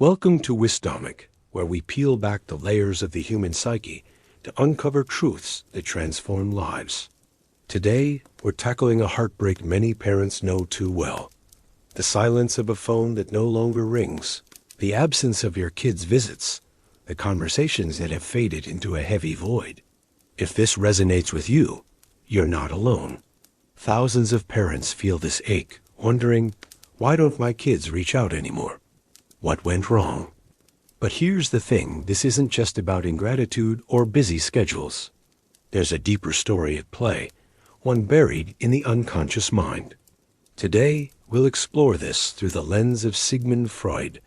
Welcome to Wisdomic, where we peel back the layers of the human psyche to uncover truths that transform lives. Today, we're tackling a heartbreak many parents know too well. The silence of a phone that no longer rings, the absence of your kids' visits, the conversations that have faded into a heavy void. If this resonates with you, you're not alone. Thousands of parents feel this ache, wondering, why don't my kids reach out anymore? What went wrong? But here's the thing, this isn't just about ingratitude or busy schedules. There's a deeper story at play, one buried in the unconscious mind. Today, we'll explore this through the lens of Sigmund Freud,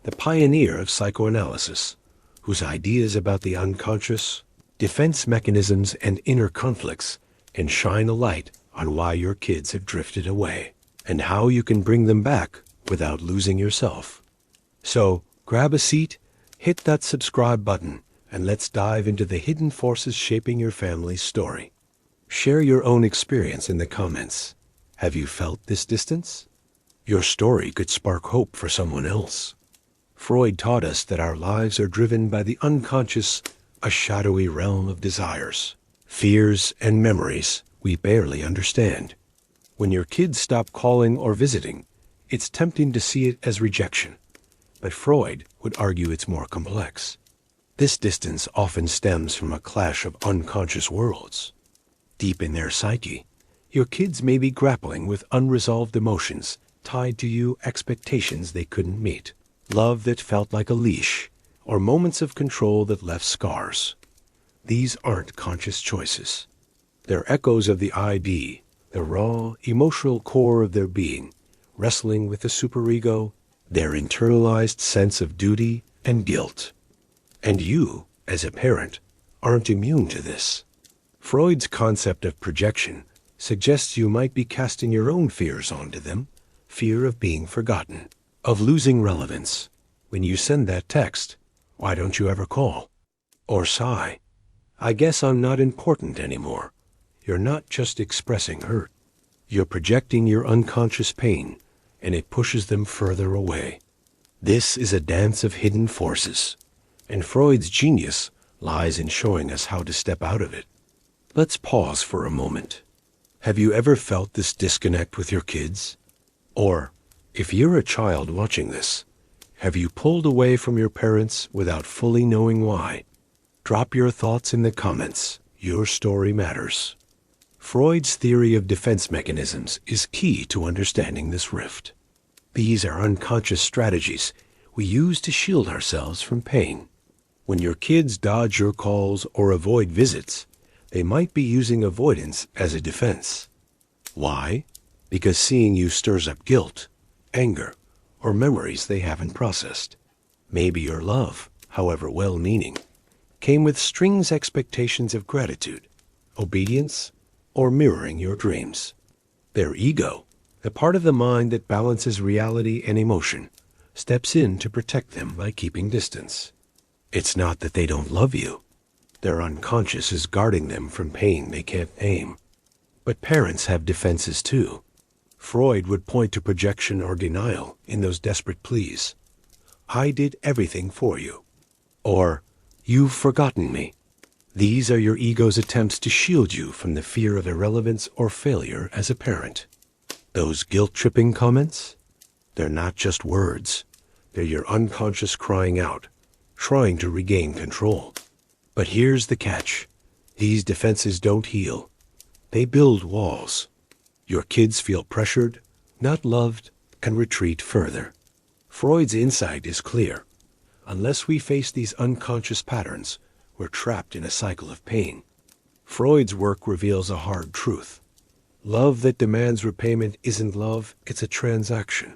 the pioneer of psychoanalysis, whose ideas about the unconscious, defense mechanisms, and inner conflicts can shine a light on why your kids have drifted away, and how you can bring them back without losing yourself. So, grab a seat, hit that subscribe button, and let's dive into the hidden forces shaping your family's story. Share your own experience in the comments. Have you felt this distance? Your story could spark hope for someone else. Freud taught us that our lives are driven by the unconscious, a shadowy realm of desires, fears, and memories we barely understand. When your kids stop calling or visiting, it's tempting to see it as rejection. But Freud would argue it's more complex. This distance often stems from a clash of unconscious worlds. Deep in their psyche, your kids may be grappling with unresolved emotions tied to you, expectations they couldn't meet, love that felt like a leash, or moments of control that left scars. These aren't conscious choices. They're echoes of the IB, the raw, emotional core of their being, wrestling with the superego, their internalized sense of duty and guilt. And you, as a parent, aren't immune to this. Freud's concept of projection suggests you might be casting your own fears onto them, fear of being forgotten, of losing relevance. When you send that text, "Why don't you ever call?" Or sigh, "I guess I'm not important anymore," you're not just expressing hurt. You're projecting your unconscious pain, and it pushes them further away. This is a dance of hidden forces, and Freud's genius lies in showing us how to step out of it. Let's pause for a moment. Have you ever felt this disconnect with your kids? Or, if you're a child watching this, have you pulled away from your parents without fully knowing why? Drop your thoughts in the comments. Your story matters. Freud's theory of defense mechanisms is key to understanding this rift. These are unconscious strategies we use to shield ourselves from pain. When your kids dodge your calls or avoid visits, they might be using avoidance as a defense. Why? Because seeing you stirs up guilt, anger, or memories they haven't processed. Maybe your love, however well-meaning, came with strings expectations of gratitude, obedience, or mirroring your dreams. Their ego, the part of the mind that balances reality and emotion, steps in to protect them by keeping distance. It's not that they don't love you. Their unconscious is guarding them from pain they can't name. But parents have defenses too. Freud would point to projection or denial in those desperate pleas. "I did everything for you." Or, "You've forgotten me." These are your ego's attempts to shield you from the fear of irrelevance or failure as a parent. Those guilt-tripping comments? They're not just words. They're your unconscious crying out, trying to regain control. But here's the catch. These defenses don't heal. They build walls. Your kids feel pressured, not loved, and retreat further. Freud's insight is clear. Unless we face these unconscious patterns, we're trapped in a cycle of pain. Freud's work reveals a hard truth. Love that demands repayment isn't love, it's a transaction.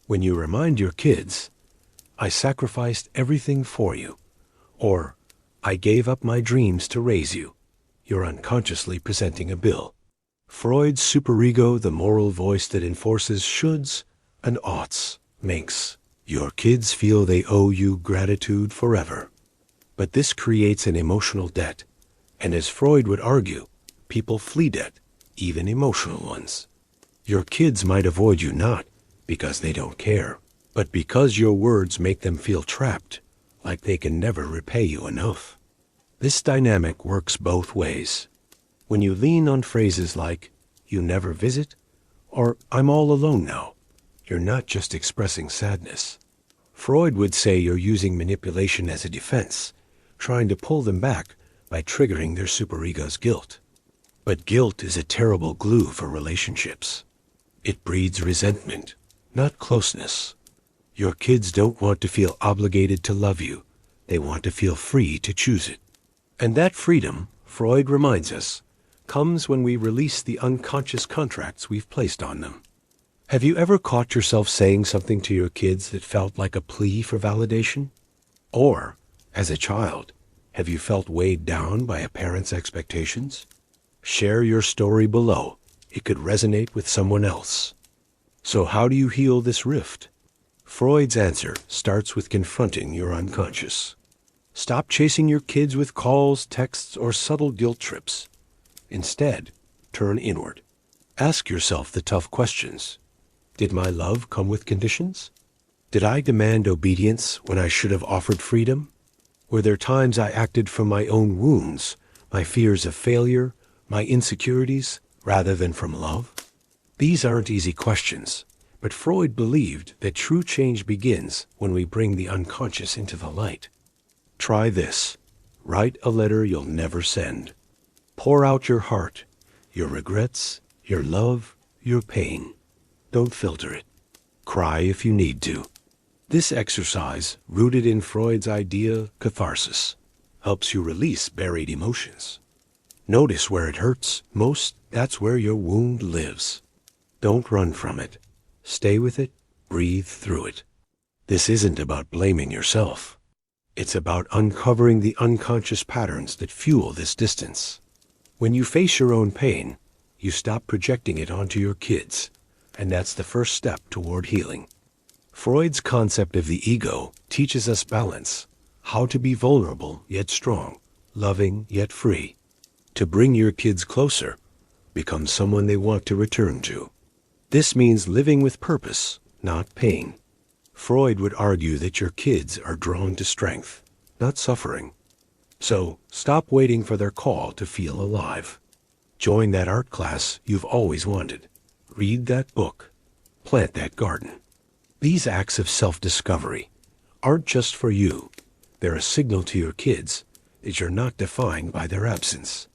When you remind your kids, "I sacrificed everything for you," or "I gave up my dreams to raise you," you're unconsciously presenting a bill. Freud's superego, the moral voice that enforces shoulds and oughts, makes your kids feel they owe you gratitude forever. But this creates an emotional debt, and as Freud would argue, people flee debt, even emotional ones. Your kids might avoid you not because they don't care, but because your words make them feel trapped, like they can never repay you enough. This dynamic works both ways. When you lean on phrases like, "you never visit," or "I'm all alone now," you're not just expressing sadness. Freud would say you're using manipulation as a defense, trying to pull them back by triggering their superego's guilt. But guilt is a terrible glue for relationships. It breeds resentment, not closeness. Your kids don't want to feel obligated to love you. They want to feel free to choose it. And that freedom, Freud reminds us, comes when we release the unconscious contracts we've placed on them. Have you ever caught yourself saying something to your kids that felt like a plea for validation? Or, as a child, have you felt weighed down by a parent's expectations? Share your story below. It could resonate with someone else. So how do you heal this rift? Freud's answer starts with confronting your unconscious. Stop chasing your kids with calls, texts, or subtle guilt trips. Instead, turn inward. Ask yourself the tough questions. Did my love come with conditions? Did I demand obedience when I should have offered freedom? Were there times I acted from my own wounds, my fears of failure, my insecurities, rather than from love? These aren't easy questions, but Freud believed that true change begins when we bring the unconscious into the light. Try this. Write a letter you'll never send. Pour out your heart, your regrets, your love, your pain. Don't filter it. Cry if you need to. This exercise, rooted in Freud's idea catharsis, helps you release buried emotions. Notice where it hurts most. That's where your wound lives. Don't run from it. Stay with it. Breathe through it. This isn't about blaming yourself. It's about uncovering the unconscious patterns that fuel this distance. When you face your own pain, you stop projecting it onto your kids, and that's the first step toward healing. Freud's concept of the ego teaches us balance, how to be vulnerable yet strong, loving yet free. To bring your kids closer, become someone they want to return to. This means living with purpose, not pain. Freud would argue that your kids are drawn to strength, not suffering. So stop waiting for their call to feel alive. Join that art class you've always wanted. Read that book. Plant that garden. These acts of self-discovery aren't just for you. They're a signal to your kids that you're not defined by their absence.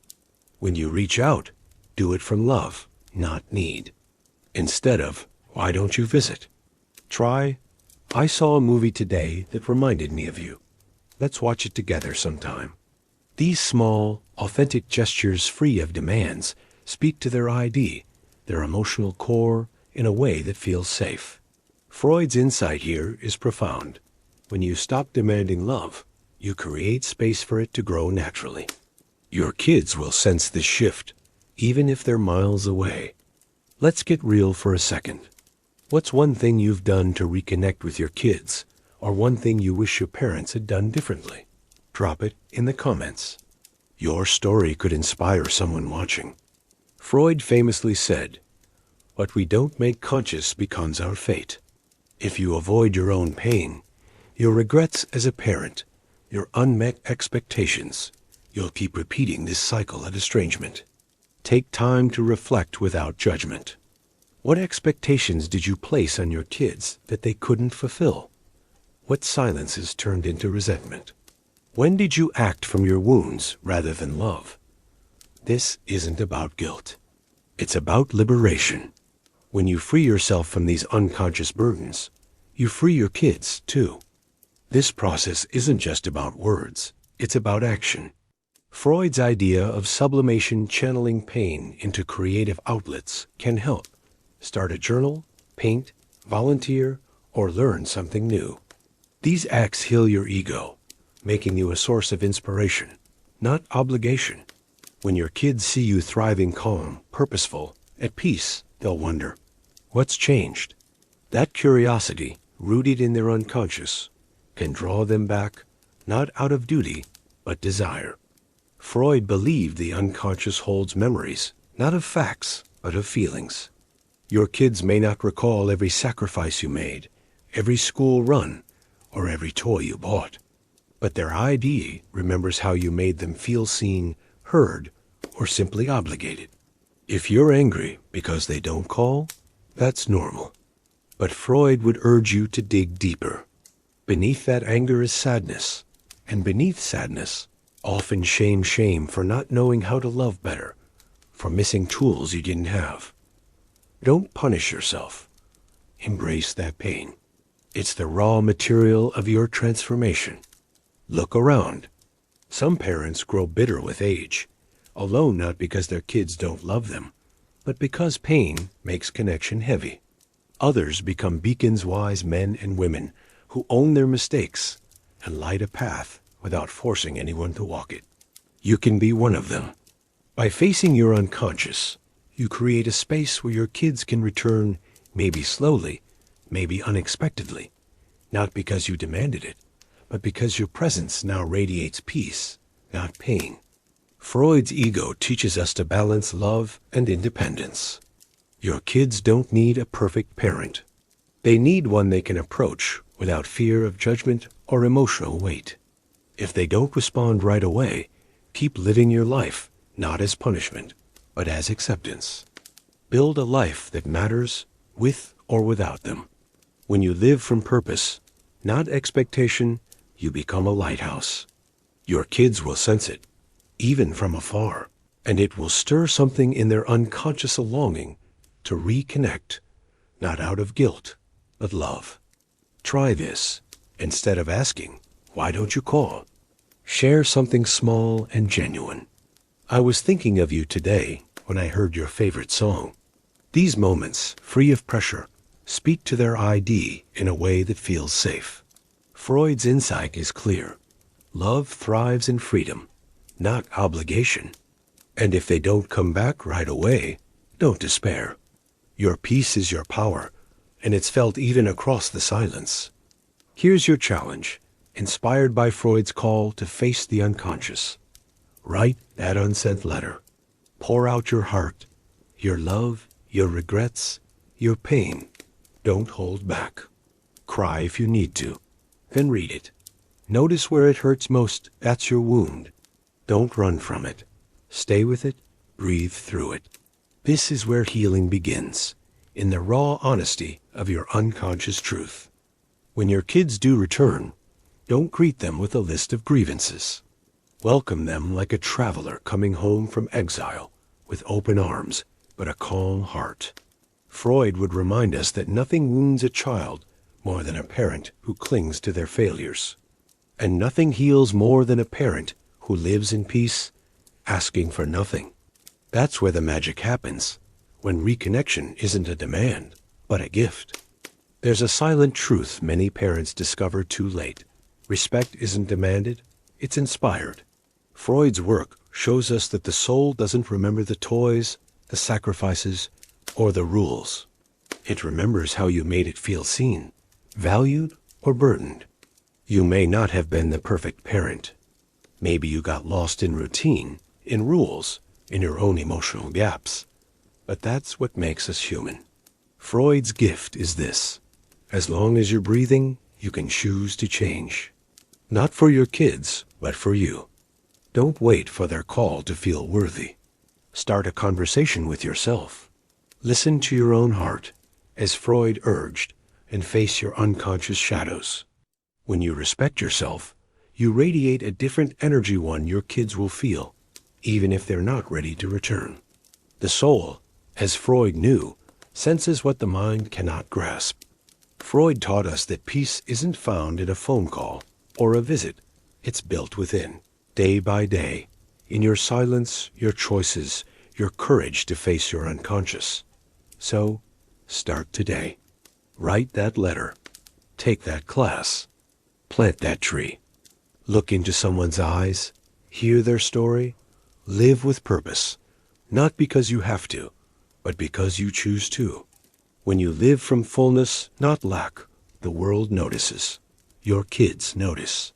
When you reach out, do it from love, not need. Instead of, "Why don't you visit?" Try, "I saw a movie today that reminded me of you. Let's watch it together sometime." These small, authentic gestures free of demands speak to their ID, their emotional core, in a way that feels safe. Freud's insight here is profound. When you stop demanding love, you create space for it to grow naturally. Your kids will sense this shift, even if they're miles away. Let's get real for a second. What's one thing you've done to reconnect with your kids, or one thing you wish your parents had done differently? Drop it in the comments. Your story could inspire someone watching. Freud famously said, "What we don't make conscious becomes our fate." If you avoid your own pain, your regrets as a parent, your unmet expectations, you'll keep repeating this cycle of estrangement. Take time to reflect without judgment. What expectations did you place on your kids that they couldn't fulfill? What silences turned into resentment? When did you act from your wounds rather than love? This isn't about guilt. It's about liberation. When you free yourself from these unconscious burdens, you free your kids too. This process isn't just about words. It's about action. Freud's idea of sublimation channeling pain into creative outlets can help. Start a journal, paint, volunteer, or learn something new. These acts heal your ego, making you a source of inspiration, not obligation. When your kids see you thriving calm, purposeful, at peace, they'll wonder, what's changed? That curiosity, rooted in their unconscious, can draw them back, not out of duty, but desire. Freud believed the unconscious holds memories, not of facts, but of feelings. Your kids may not recall every sacrifice you made, every school run, or every toy you bought. But their ID remembers how you made them feel seen, heard, or simply obligated. If you're angry because they don't call, that's normal. But Freud would urge you to dig deeper. Beneath that anger is sadness, and beneath sadness, often shame for not knowing how to love better, for missing tools you didn't have. Don't punish yourself. Embrace that pain. It's the raw material of your transformation. Look around. Some parents grow bitter with age, alone not because their kids don't love them, but because pain makes connection heavy. Others become beacons-wise men and women who own their mistakes and light a path without forcing anyone to walk it. You can be one of them. By facing your unconscious, you create a space where your kids can return, maybe slowly, maybe unexpectedly, not because you demanded it, but because your presence now radiates peace, not pain. Freud's ego teaches us to balance love and independence. Your kids don't need a perfect parent. They need one they can approach without fear of judgment or emotional weight. If they don't respond right away, keep living your life, not as punishment, but as acceptance. Build a life that matters with or without them. When you live from purpose, not expectation, you become a lighthouse. Your kids will sense it, even from afar, and it will stir something in their unconscious longing to reconnect, not out of guilt, but love. Try this. Instead of asking, "Why don't you call?" Share something small and genuine. "I was thinking of you today when I heard your favorite song." These moments, free of pressure, speak to their ID in a way that feels safe. Freud's insight is clear. Love thrives in freedom, not obligation. And if they don't come back right away, don't despair. Your peace is your power, and it's felt even across the silence. Here's your challenge, inspired by Freud's call to face the unconscious. Write that unsent letter. Pour out your heart, your love, your regrets, your pain. Don't hold back. Cry if you need to. Then read it. Notice where it hurts most. That's your wound. Don't run from it. Stay with it. Breathe through it. This is where healing begins, in the raw honesty of your unconscious truth. When your kids do return, don't greet them with a list of grievances. Welcome them like a traveler coming home from exile, with open arms, but a calm heart. Freud would remind us that nothing wounds a child more than a parent who clings to their failures. And nothing heals more than a parent who lives in peace, asking for nothing. That's where the magic happens, when reconnection isn't a demand, but a gift. There's a silent truth many parents discover too late. Respect isn't demanded, it's inspired. Freud's work shows us that the soul doesn't remember the toys, the sacrifices, or the rules. It remembers how you made it feel seen, valued, or burdened. You may not have been the perfect parent. Maybe you got lost in routine, in rules, in your own emotional gaps. But that's what makes us human. Freud's gift is this. As long as you're breathing, you can choose to change. Not for your kids, but for you. Don't wait for their call to feel worthy. Start a conversation with yourself. Listen to your own heart, as Freud urged, and face your unconscious shadows. When you respect yourself, you radiate a different energy one your kids will feel, even if they're not ready to return. The soul, as Freud knew, senses what the mind cannot grasp. Freud taught us that peace isn't found in a phone call or a visit. It's built within, day by day, in your silence, your choices, your courage to face your unconscious. So, start today. Write that letter. Take that class. Plant that tree. Look into someone's eyes. Hear their story. Live with purpose. Not because you have to, but because you choose to. When you live from fullness, not lack, the world notices. Your kids notice.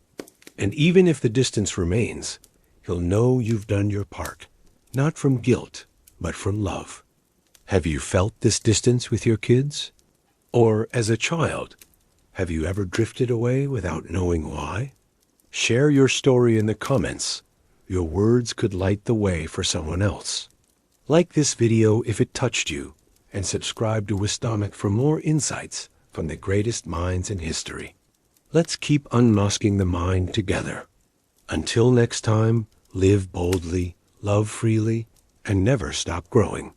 And even if the distance remains, you'll know you've done your part, not from guilt, but from love. Have you felt this distance with your kids? Or, as a child, Have you ever drifted away without knowing why? Share your story in the comments. Your words could light the way for someone else. Like this video if it touched you, and subscribe to Wisdomach for more insights from the greatest minds in history. Let's keep unmasking the mind together. Until next time, live boldly, love freely, and never stop growing.